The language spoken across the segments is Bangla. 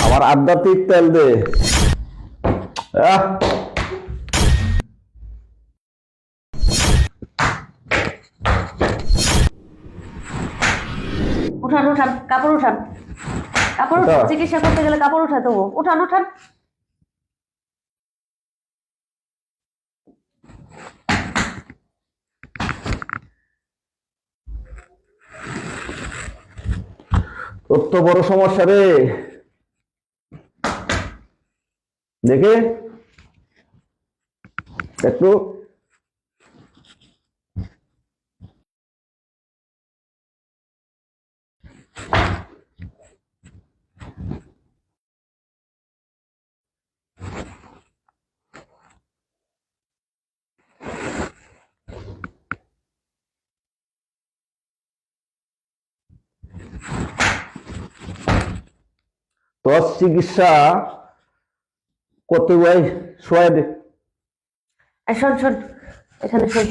আমার আধ্যাত্মিক তেল দে। আহ, উঠান উঠান, কাপড় উঠান, কাপড় ওটা। উঠান, চিকিৎসা করতে গেলে কাপড় উঠাতে হবো। উঠান উঠান। তোর তো বড় সমস্যা রে। দেখে একটু তোর চিকিৎসা করতে যাই। শোয়া দে, এই শোন শোন, এখানে শোন।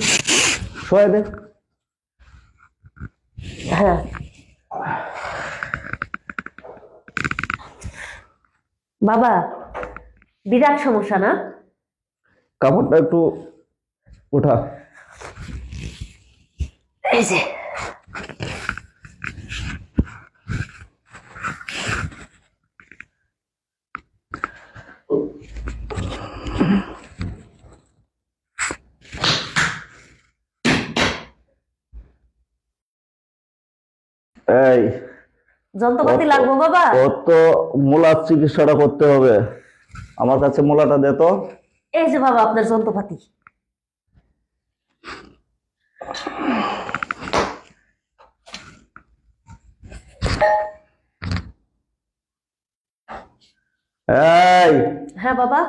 শোয়া দে। হ্যাঁ, বাবা বিরাট সমস্যা না? কাপড়টা একটু উঠা। এই যে এই যন্ত্রপাতি লাগবো বাবা? ওর তো মূলার চিকিৎসাটা করতে হবে। আমার কাছে মূলাটা দে তো। এই যে বাবা আপনার যন্ত্রপাতি। এই হ্যাঁ বাবা।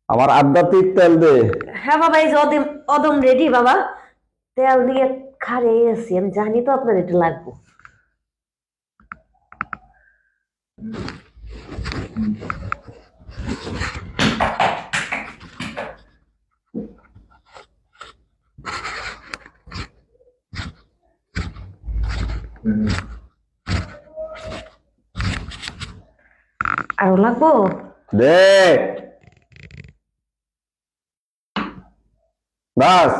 আমার আধ্যাত্মিক তেল দে। হ্যাঁ বাবা, এই যে অদম অদম রেডি বাবা। তেল দিয়ে খারে আছি, আমি জানি তো আপনার এটা লাগবে। আরো লাগবো? দে বাস।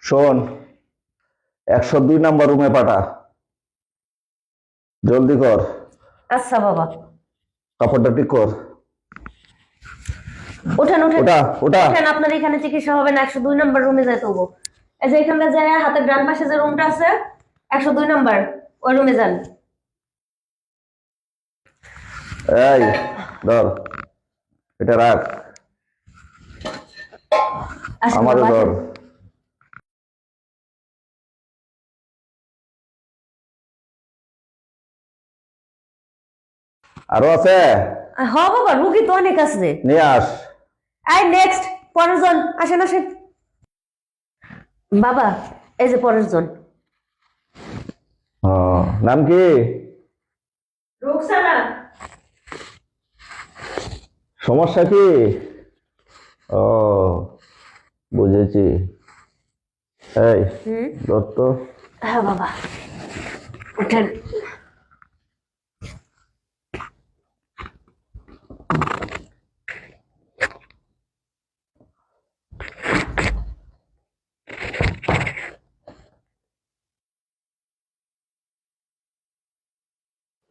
শোন, 102 নাম্বার রুমে পাঠা, জলদি কর। আচ্ছা বাবা। কাপড়টা ঠিক কর। ওঠেন ওঠেন ওটা ওটা। ওঠেন, আপনার এখানে চিকিৎসা হবে না, 102 নম্বর রুমে যাইতে হবো। এই যে এখানটা যায় হাতের ডান পাশে যে রুমটা আছে, 102 নম্বর, ওই রুমে যান। এই ধর, এটা রাখ। আসেন আমারও বাবা, ধর। আসেন। আরো আছে? হ বাবা, রুগী তো অনেক আছে। নিয়ে আস। আই নেক্সট, পরের জন, আসেন আসেন। বাবা এই যে পরের জন। ও, নাম কি? রুকসানা। সমস্যা কি? ও, বুঝেছি। এই ধর তো। হ্যাঁ বাবা, উঠেন।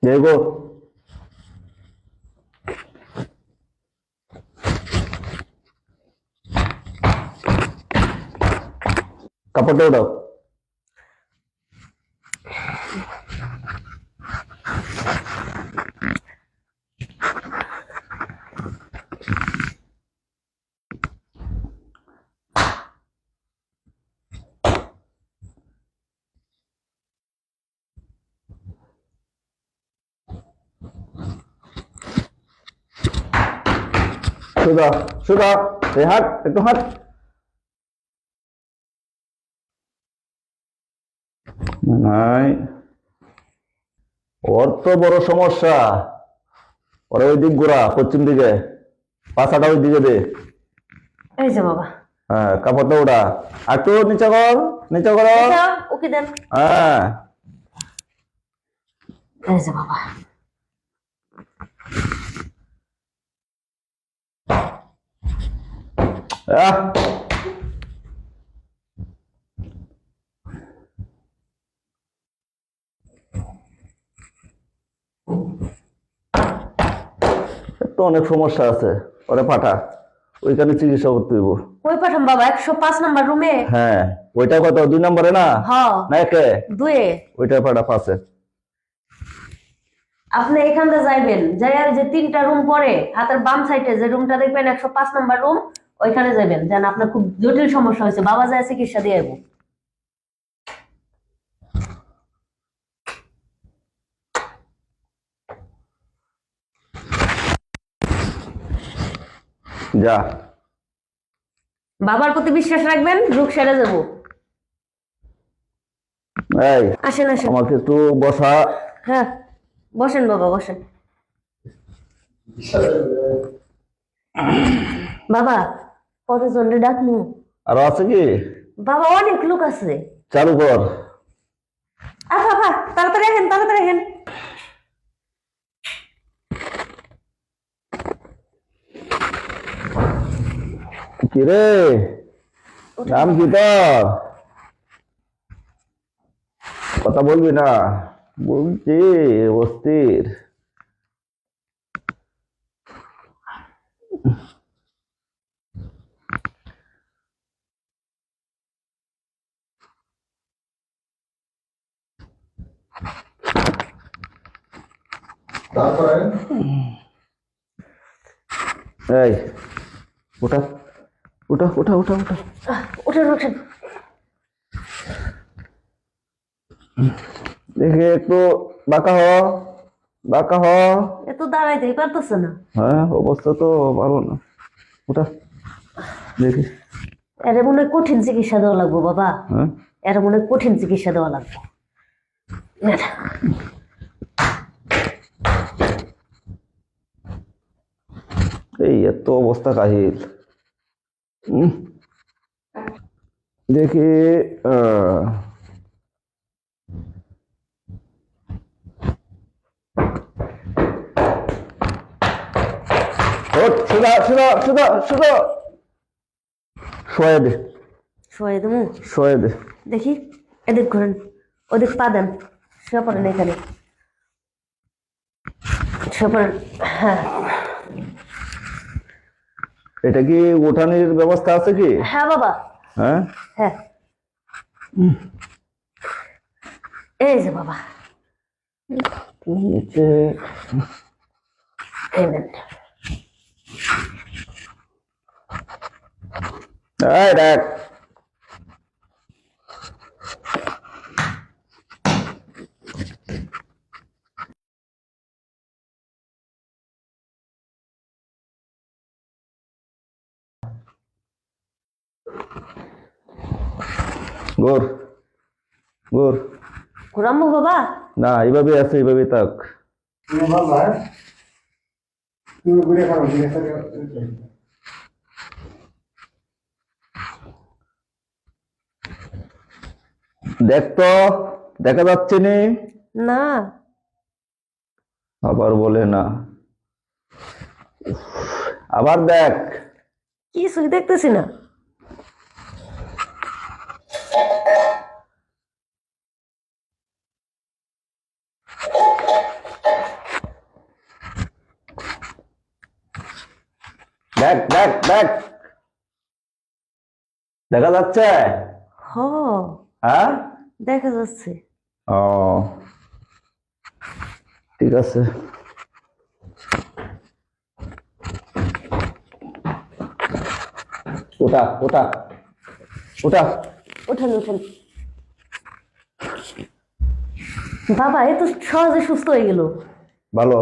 দেখো, কাপড়টা উঠাও। সুদা সুদা, এই হাট, একটু হাট। নাই, ওর তো বড় সমস্যা। ওরা ওই দিক ঘোরা, পশ্চিম দিকে, পাছাটা ওই দিকে দে। এই যে বাবা, হ্যাঁ, কাপড়টা ওটা আর একটু নিচে কর, নিচে করো। আচ্ছা, ওকে দেন। হ্যাঁ, এই যে বাবা, আহ, তো অনেক সমস্যা আছে, ওরে পাঠা, ওইখানে চিকিৎসা করতে হইব। ওই পাঠাম বাবা 105 নাম্বার রুমে। হ্যাঁ, ওইটা কত, 2 নম্বরে না? হ, না একে, 2 এ। ওইটা পাঠা 5-এ। আপনি এখান থেকে যাইবেন, যাই আর যে 3টা রুম পরে হাতের বাম সাইডে যে রুমটা দেখবেন 105 নাম্বার রুম, ওইখানে যাবেন। যেন আপনার খুব জটিল সমস্যা হয়েছে, বাবা যায় চিকিৎসা দিয়ে আসবো। যা, বাবার প্রতি বিশ্বাস রাখবেন, রোগ সেরে যাবো। এই আসেন আসেন। আমাকে একটু বসা। হ্যাঁ, বসেন বাবা, বসেন। বাবা, কতজনের ডাকমু? আরো আছে কি? বাবা অনেক লোক আছে। চালু কর। আফা আফা, তাড়াতাড়ি আসেন, তাড়াতাড়ি আসেন। কিরে, নাম কি তোর? কথা বলবি না? বলছি, অস্থির। এই ওটা, ওটা ওটা ওটা ওটা উঠেন উঠেন। দেখে একটু বাঁকা হ, বাঁকা হ। এত দাঁড়াইতেই পারতেছে না। হ্যাঁ, অবস্থা তো ভালো না। ওটা দেখি। এর মনে হয় কঠিন চিকিৎসা দেওয়া লাগবো বাবা। হ্যাঁ, এর মনে হয় কঠিন চিকিৎসা দেওয়া লাগবে। এই এত অবস্থা কাহিল। দেখি, ওঠ, সোজা সোজা সোজা সোজা, শোয়া দে, শোয়াই দেবো। শোয়া দে। দেখি, এদিক ঘুরেন, ওদিক পা দেন, শুয়ে পড়েন এখানে, শুয়ে পড়েন। হ্যাঁ এটা কি উঠানের ব্যবস্থা আছে কি? হ্যাঁ বাবা, হ্যাঁ, হ্যাঁ। এই যে বাবা, নিচে। এই নেন। এই দেখ, গোর গোর। ঘুরামো বাবা? না, এইভাবে আছে, এইভাবে থাক। দেখ তো, দেখা যাচ্ছে নি? না। আবার বলে না, আবার দেখ। কিছুই দেখতেছি না। দেখ দেখ দেখ, দেখা যাচ্ছে? হ, হ্যাঁ, দেখা যাচ্ছে। ও ঠিক আছে। ওটা ওটা ওটা, উঠেন উঠেন। বাবা এ তো সহজে সুস্থ হয়ে গেল। ভালো।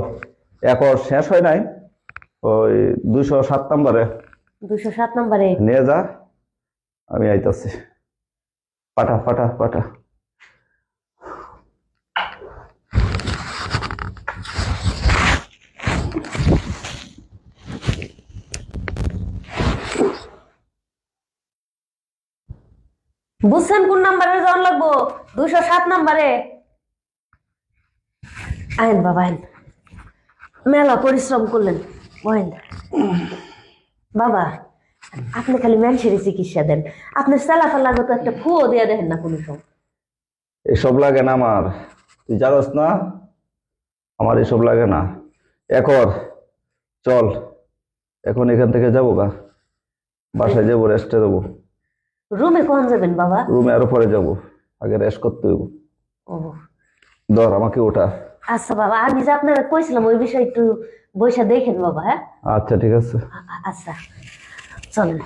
এখন শেষ হয় নাই, ওই 207 নম্বরে 207 নম্বরে। নিয়ে যা, আমি আইতাছি। পাঠা পাঠা পাঠা। বুঝছেন কোন নাম্বারে যাওয়ার লাগবো? 207 নাম্বারে। আইন বাবা আইন, মেলা পরিশ্রম করলেন, বহেন। বাবা আপনি খালি মানুষের চিকিৎসা দেন, আপনি চালাফার লাগতো একটা ফুও দিয়ে দেখেন না কোনো সময়। এসব লাগে না আমার, তুই জানোস না আমার এসব লাগে না। এখন চল, এখন এখান থেকে যাবো গা, বাসায় যাবো, রেস্টে যাবো। রুমে কখন যাবেন বাবা? রুমে আরো পরে যাবো, আগে রেস্ট করতে হইব। ও ধর আমাকে ওঠা। আচ্ছা বাবা, আমি যে আপনারা কইছিলাম ওই বিষয়ে একটু বইসা দেখেন বাবা। হ্যাঁ আচ্ছা ঠিক আছে। আচ্ছা চলেন।